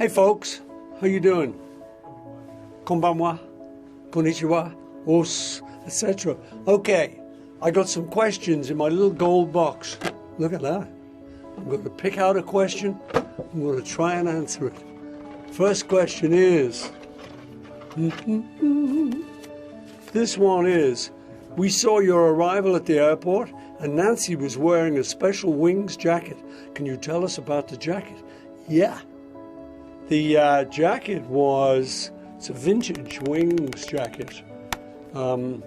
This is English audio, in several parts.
Hey folks, how you doing? Konbanwa, konnichiwa, os, etc. Okay, I got some questions in my little gold box. Look at that. I'm going to pick out a question. I'm going to try and answer it. First question is, this one is, we saw your arrival at the airport and Nancy was wearing a special wings jacket. Can you tell us about the jacket? Yeah. The jacket it's a vintage wings jacket from,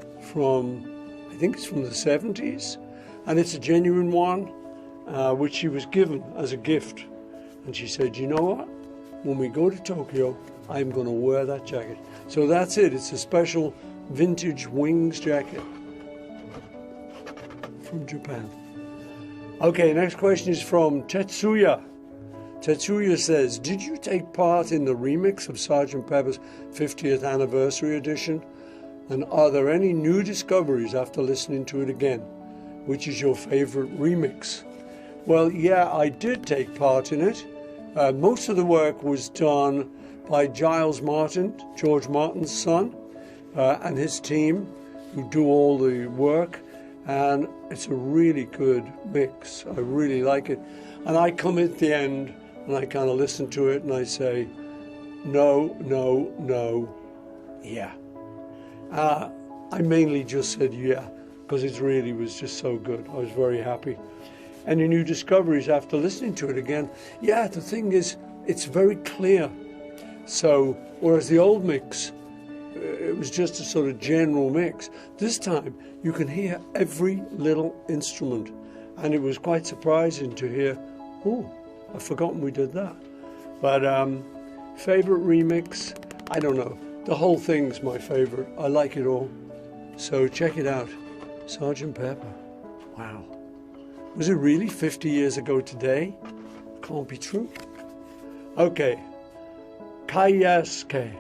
I think it's from the 70s. And it's a genuine one, which she was given as a gift. And she said, you know what? When we go to Tokyo, I'm going to wear that jacket. So that's it. It's a special vintage wings jacket from Japan. Okay, next question is from Tetsuya. Tetsuya says, did you take part in the remix of Sgt. Pepper's 50th anniversary edition? And are there any new discoveries after listening to it again? Which is your favorite remix? Well, yeah, I did take part in it. Most of the work was done by Giles Martin, George Martin's son, and his team, who do all the work. And it's a really good mix. I really like it. And I come at the end and I kind of listen to it and I say, no, no, no, yeah. I mainly just said yeah, because it really was just so good. I was very happy. Any new discoveries after listening to it again? Yeah, the thing is, it's very clear. So, whereas the old mix, it was just a sort of general mix. This time, you can hear every little instrument. And it was quite surprising to hear, oh, I've forgotten we did that. But favorite remix? I don't know. The whole thing's my favorite. I like it all. So check it out. Sgt. Pepper. Wow. Was it really 50 years ago today? Can't be true. Okay. Kayesuke.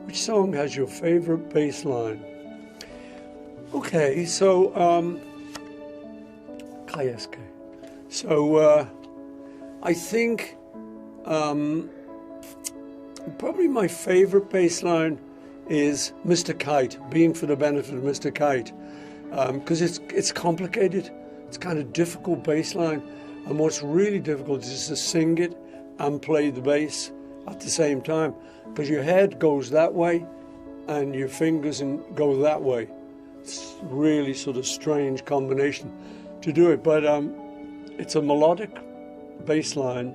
Which song has your favorite bass line? Okay, so Kayesuke. So I think probably my favorite bass line is Mr. Kite, Being for the Benefit of Mr. Kite, because it's complicated. It's kind of difficult bass line, and what's really difficult is to sing it and play the bass at the same time, because your head goes that way and your fingers go that way. It's really sort of strange combination to do it, but it's a melodic bass line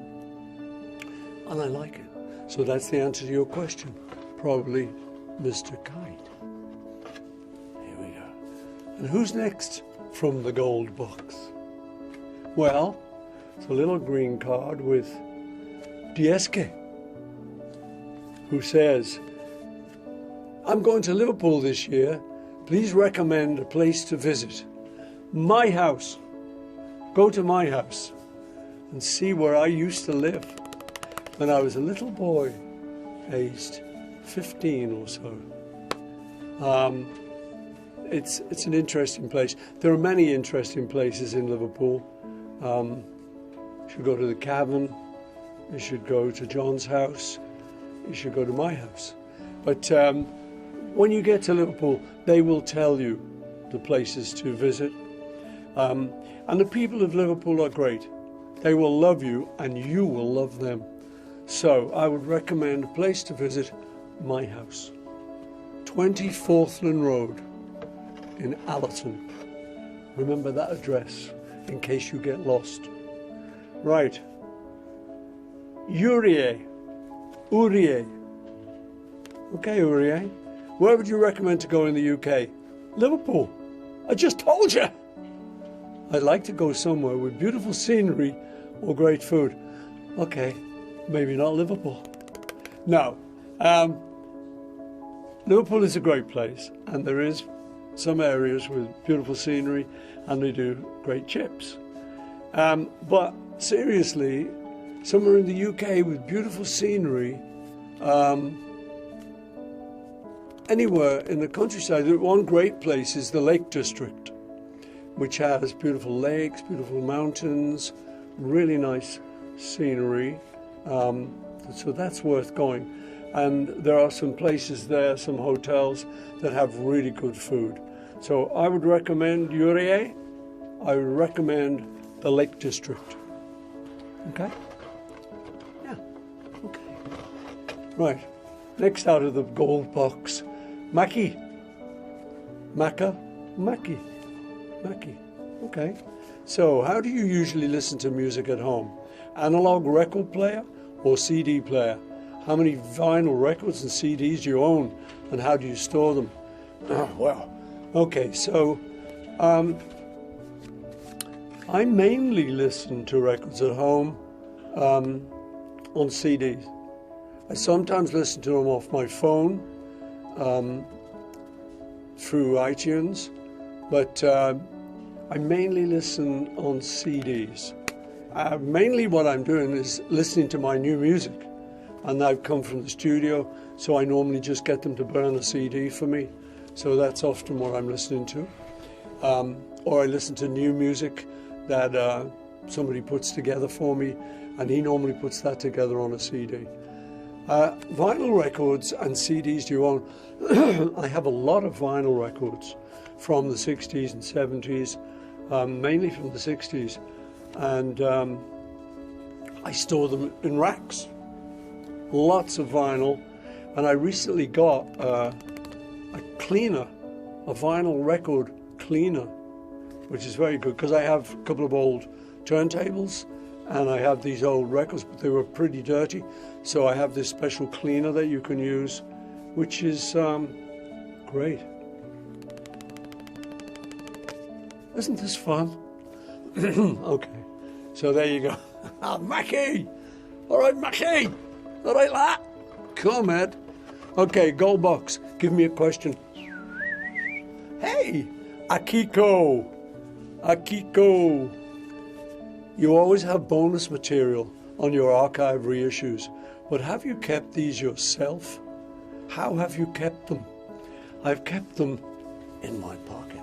and I like it. So that's the answer to your question. Probably Mr. Kite. Here we go. And who's next from the gold box? Well, it's a little green card with Dieske, who says, I'm going to Liverpool this year. Please recommend a place to visit. My house. Go to my house and see where I used to live when I was a little boy, aged 15 or so. It's an interesting place. There are many interesting places in Liverpool. You should go to the Cavern. You should go to John's house. You should go to my house. But when you get to Liverpool, they will tell you the places to visit. And the people of Liverpool are great. They will love you and you will love them. So I would recommend a place to visit, my house. 20 Forthland Road in Allerton. Remember that address in case you get lost. Right. Urie. Okay, Urie. Where would you recommend to go in the UK? Liverpool. I just told you. I'd like to go somewhere with beautiful scenery or great food. Okay, maybe not Liverpool. No. Liverpool is a great place, and there is some areas with beautiful scenery, and they do great chips. But seriously, somewhere in the UK with beautiful scenery, anywhere in the countryside, one great place is the Lake District, which has beautiful lakes, beautiful mountains, really nice scenery. So that's worth going. And there are some places there, some hotels that have really good food. So I would recommend Uriye. I would recommend the Lake District. Okay? Yeah. Okay. Right. Next out of the gold box, Mackie. Mackie. Okay. So how do you usually listen to music at home? Analog record player or CD player? How many vinyl records and CDs do you own, and how do you store them? Well, okay, so I mainly listen to records at home on CDs. I sometimes listen to them off my phone through iTunes, but I mainly listen on CDs. Mainly what I'm doing is listening to my new music. And I've come from the studio, so I normally just get them to burn a CD for me. So that's often what I'm listening to. Or I listen to new music that somebody puts together for me, and he normally puts that together on a CD. Vinyl records and CDs do you own? I have a lot of vinyl records from the 60s and 70s, mainly from the 60s. And I store them in racks. Lots of vinyl, and I recently got a cleaner, a vinyl record cleaner, which is very good because I have a couple of old turntables and I have these old records, but they were pretty dirty, so I have this special cleaner that you can use, which is great. Isn't this fun? Okay, so there you go. Mackie! All right, Mackie! All right, lad. Come, Ed. Okay, gold box. Give me a question. Hey, Akiko. You always have bonus material on your archive reissues, but have you kept these yourself? How have you kept them? I've kept them in my pocket.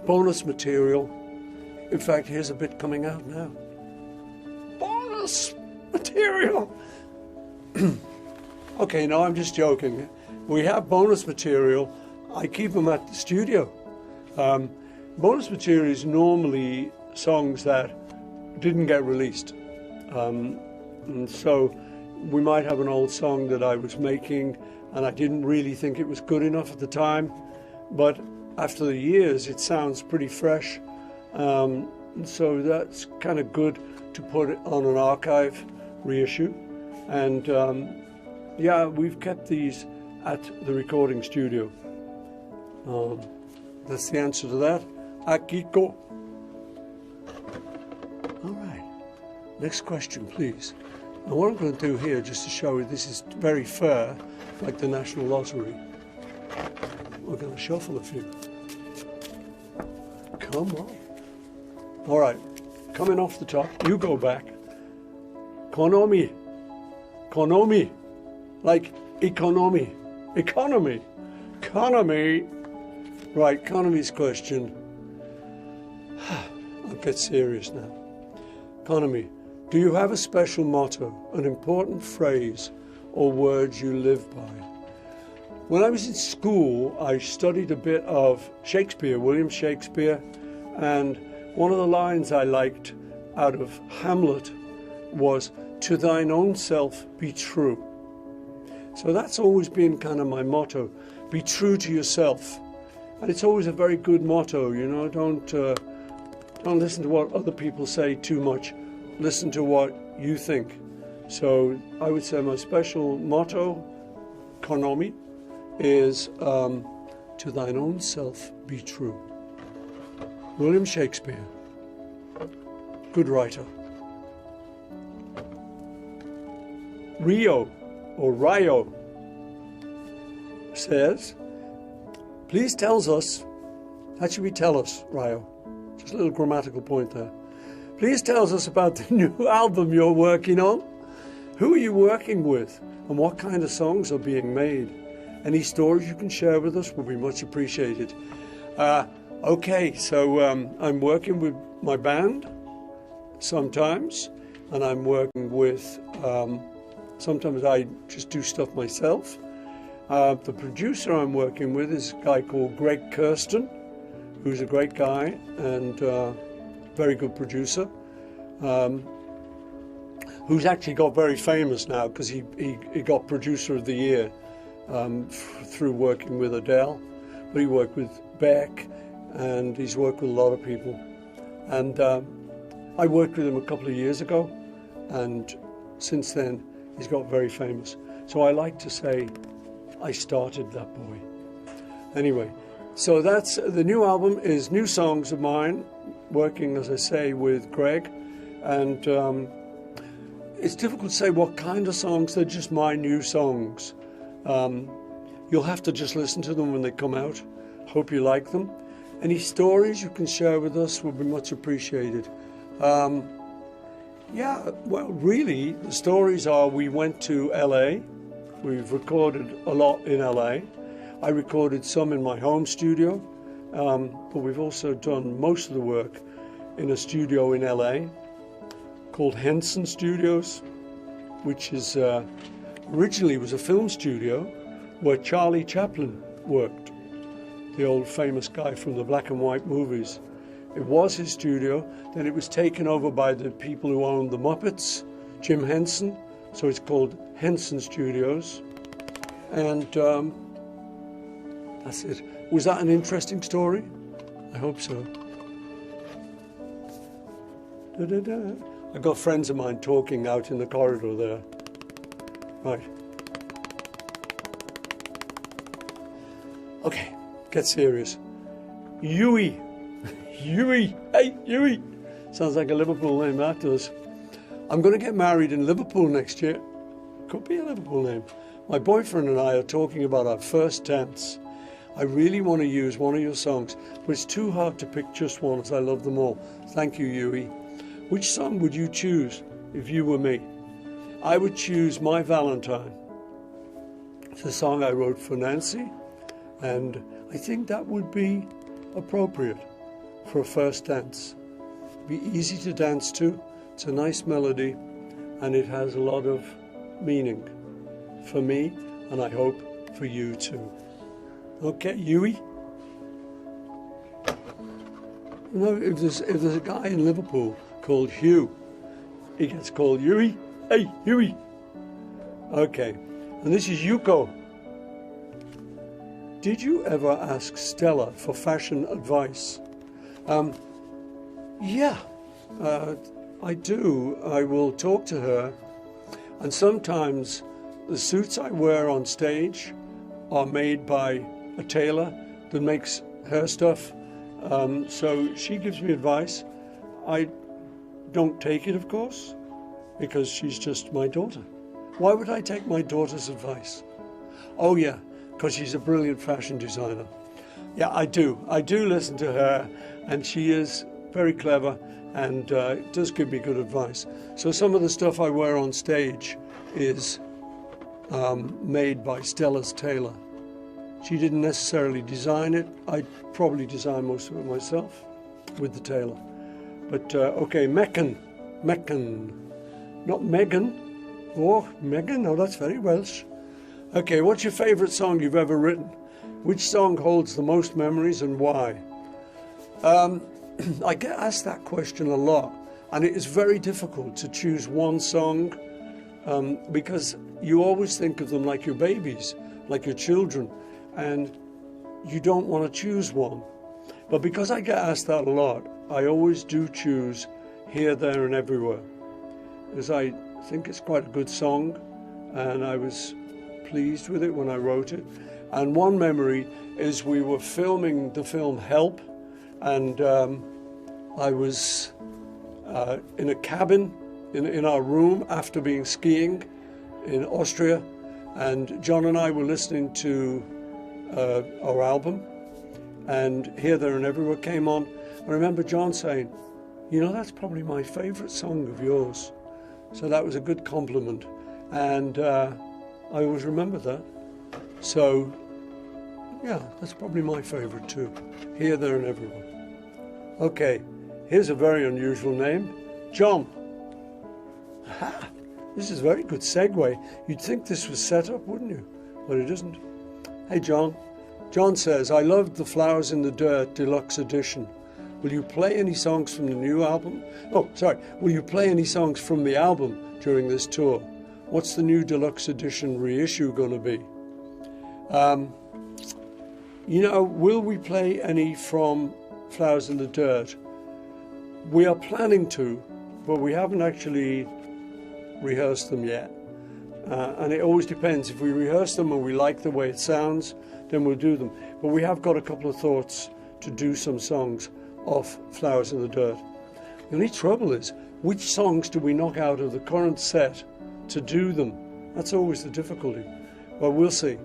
Bonus material. In fact, here's a bit coming out now. Bonus material. Okay, no, I'm just joking. We have bonus material. I keep them at the studio. Bonus material is normally songs that didn't get released. And so we might have an old song that I was making and I didn't really think it was good enough at the time, but after the years it sounds pretty fresh. So that's kind of good to put it on an archive reissue. And yeah, we've kept these at the recording studio. That's the answer to that. Akiko. All right. Next question, please. Now what I'm going to do here, just to show you, this is very fair, like the National Lottery. We're going to shuffle a few. Come on. All right. Coming off the top, you go back. Konomi. Konomi. Like economy. Economy. Economy. Right, economy's question. I'll get serious now. Economy. Do you have a special motto, an important phrase, or words you live by? When I was in school, I studied a bit of Shakespeare, William Shakespeare, and one of the lines I liked out of Hamlet was, "To thine own self be true." So that's always been kind of my motto, be true to yourself. And it's always a very good motto, you know, don't listen to what other people say too much, listen to what you think. So I would say my special motto, Konomi, is to thine own self be true. William Shakespeare, good writer. Rio, or Rio, says, please tells us, that should be tell us, Rio, just a little grammatical point there. Please tells us about the new album you're working on. Who are you working with and what kind of songs are being made? Any stories you can share with us would be much appreciated. Okay, so I'm working with my band sometimes, and I'm working with, sometimes I just do stuff myself. The producer I'm working with is a guy called Greg Kirsten, who's a great guy and very good producer, who's actually got very famous now because he got Producer of the Year through working with Adele, but he worked with Beck and he's worked with a lot of people. And I worked with him a couple of years ago, and since then he's got very famous. So I like to say I started that boy. Anyway, so that's the new album is new songs of mine, working, as I say, with Greg. And it's difficult to say what kind of songs. They're just my new songs. You'll have to just listen to them when they come out. Hope you like them. Any stories you can share with us will be much appreciated. Yeah, well, really, the stories are we went to LA. We've recorded a lot in LA. I recorded some in my home studio, but we've also done most of the work in a studio in LA called Henson Studios, which is originally was a film studio where Charlie Chaplin worked, the old famous guy from the black and white movies. It was his studio, then it was taken over by the people who owned the Muppets, Jim Henson, so it's called Henson Studios. And that's it. Was that an interesting story? I hope so. Da-da-da. I got friends of mine talking out in the corridor there. Right. Okay, get serious. Huey. Huey. Hey, Huey. Sounds like a Liverpool name, that does. I'm going to get married in Liverpool next year. Could be a Liverpool name. My boyfriend and I are talking about our first dance. I really want to use one of your songs, but it's too hard to pick just one as I love them all. Thank you, Huey. Which song would you choose if you were me? I would choose My Valentine. It's a song I wrote for Nancy, and I think that would be appropriate for a first dance. Be easy to dance to, it's a nice melody, and it has a lot of meaning for me, and I hope for you too. Okay, Huey? You know, if there's a guy in Liverpool called Hugh, he gets called Huey. Hey, Huey! Okay, and this is Yuko. Did you ever ask Stella for fashion advice? Yeah, I do. I will talk to her, and sometimes the suits I wear on stage are made by a tailor that makes her stuff. So she gives me advice. I don't take it, of course, because she's just my daughter. Why would I take my daughter's advice? Oh yeah, because she's a brilliant fashion designer. Yeah, I do. I do listen to her, and she is very clever and does give me good advice. So some of the stuff I wear on stage is made by Stella's tailor. She didn't necessarily design it. I probably designed most of it myself with the tailor. But okay, Meccan, not Megan. Oh, Megan, oh, that's very Welsh. Okay, what's your favourite song you've ever written? Which song holds the most memories and why? I get asked that question a lot, and it is very difficult to choose one song because you always think of them like your babies, like your children, and you don't want to choose one. But because I get asked that a lot, I always do choose Here, There and Everywhere, because I think it's quite a good song, and I was pleased with it when I wrote it. And one memory is we were filming the film Help, and I was in a cabin in our room after being skiing in Austria, and John and I were listening to our album, and Here, There and Everywhere came on. I remember John saying, you know, that's probably my favourite song of yours. So that was a good compliment, and I always remember that. So yeah, that's probably my favourite too. Here, There and Everywhere. Okay, here's a very unusual name, John. Ha! This is a very good segue. You'd think this was set up, wouldn't you? But it isn't. Hey, John. John says, I loved the Flowers in the Dirt Deluxe Edition. Will you play any songs from the new album? Oh, sorry. Will you play any songs from the album during this tour? What's the new Deluxe Edition reissue going to be? Will we play any from Flowers in the Dirt? We are planning to, but we haven't actually rehearsed them yet. And it always depends. If we rehearse them and we like the way it sounds, then we'll do them. But we have got a couple of thoughts to do some songs off Flowers in the Dirt. The only trouble is, which songs do we knock out of the current set to do them? That's always the difficulty. Well, we'll see.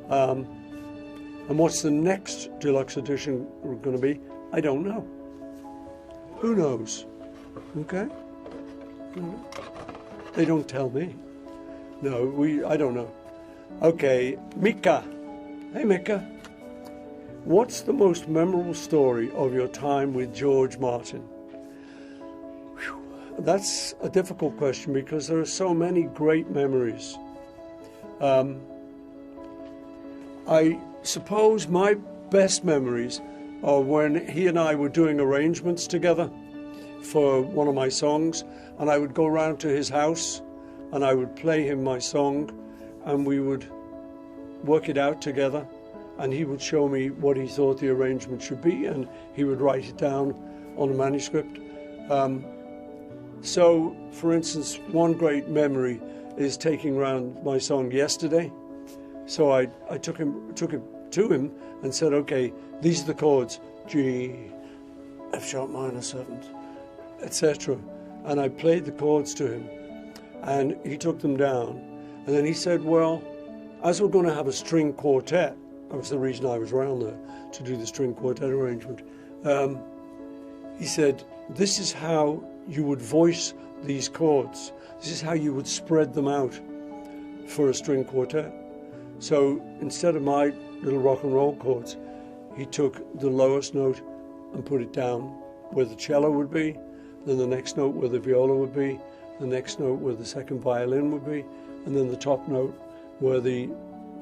And what's the next deluxe edition going to be? I don't know. Who knows? Okay? They don't tell me. No, I don't know. Okay, Mika. Hey, Mika. What's the most memorable story of your time with George Martin? Whew. That's a difficult question because there are so many great memories. I suppose my best memories are when he and I were doing arrangements together for one of my songs, and I would go round to his house and I would play him my song and we would work it out together, and he would show me what he thought the arrangement should be and he would write it down on a manuscript. So, for instance, one great memory is taking round my song Yesterday. So I took it to him and said, okay, these are the chords, G, F sharp minor 7th, etc. And I played the chords to him and he took them down. And then he said, well, as we're going to have a string quartet, that was the reason I was around there, to do the string quartet arrangement. He said, this is how you would voice these chords. This is how you would spread them out for a string quartet. So instead of my little rock and roll chords, he took the lowest note and put it down where the cello would be, then the next note where the viola would be, the next note where the second violin would be, and then the top note where the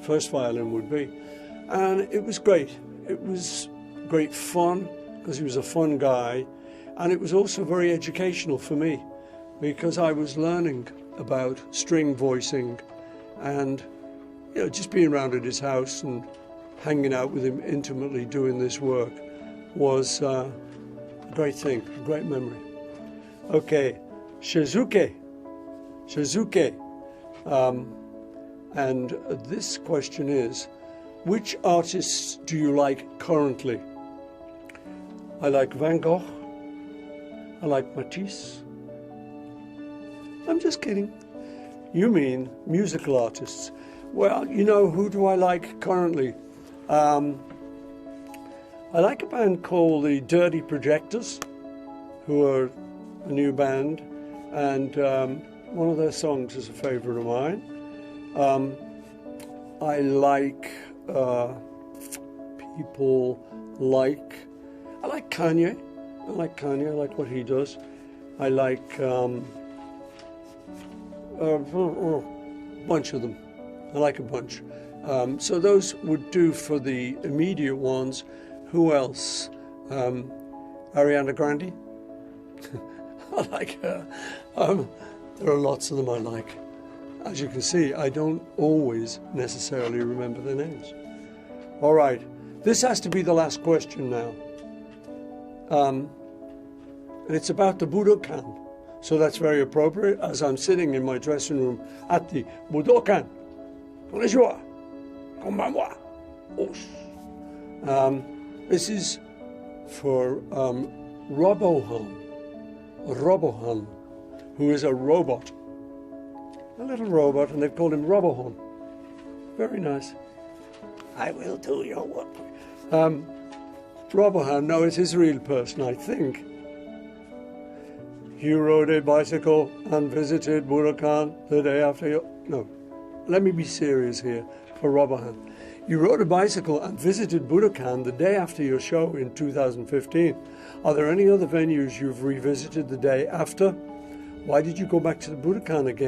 first violin would be. And it was great. It was great fun because he was a fun guy, and it was also very educational for me because I was learning about string voicing and just being around at his house and hanging out with him intimately doing this work was a great thing, a great memory. Okay, Shizuke. And this question is, which artists do you like currently? I like Van Gogh. I like Matisse. I'm just kidding. You mean musical artists. Well, who do I like currently? I like a band called the Dirty Projectors, who are a new band, and one of their songs is a favorite of mine. I like people like, I like Kanye. I like what he does. I like a bunch of them. I like a bunch. So those would do for the immediate ones. Who else? Ariana Grande. I like her. There are lots of them I like. As you can see, I don't always necessarily remember their names. All right, this has to be the last question now. And it's about the Budokan. So that's very appropriate as I'm sitting in my dressing room at the Budokan. Konnichiwa. Konbanwa. This is for Robohan, who is a robot. A little robot, and they've called him Robohan. Very nice. I will do your work. Robohan, no, it's his real person, I think. You rode a bicycle and visited Budokan the day after your... No, let me be serious here for Robohan. You rode a bicycle and visited Budokan the day after your show in 2015. Are there any other venues you've revisited the day after? Why did you go back to the Budokan again?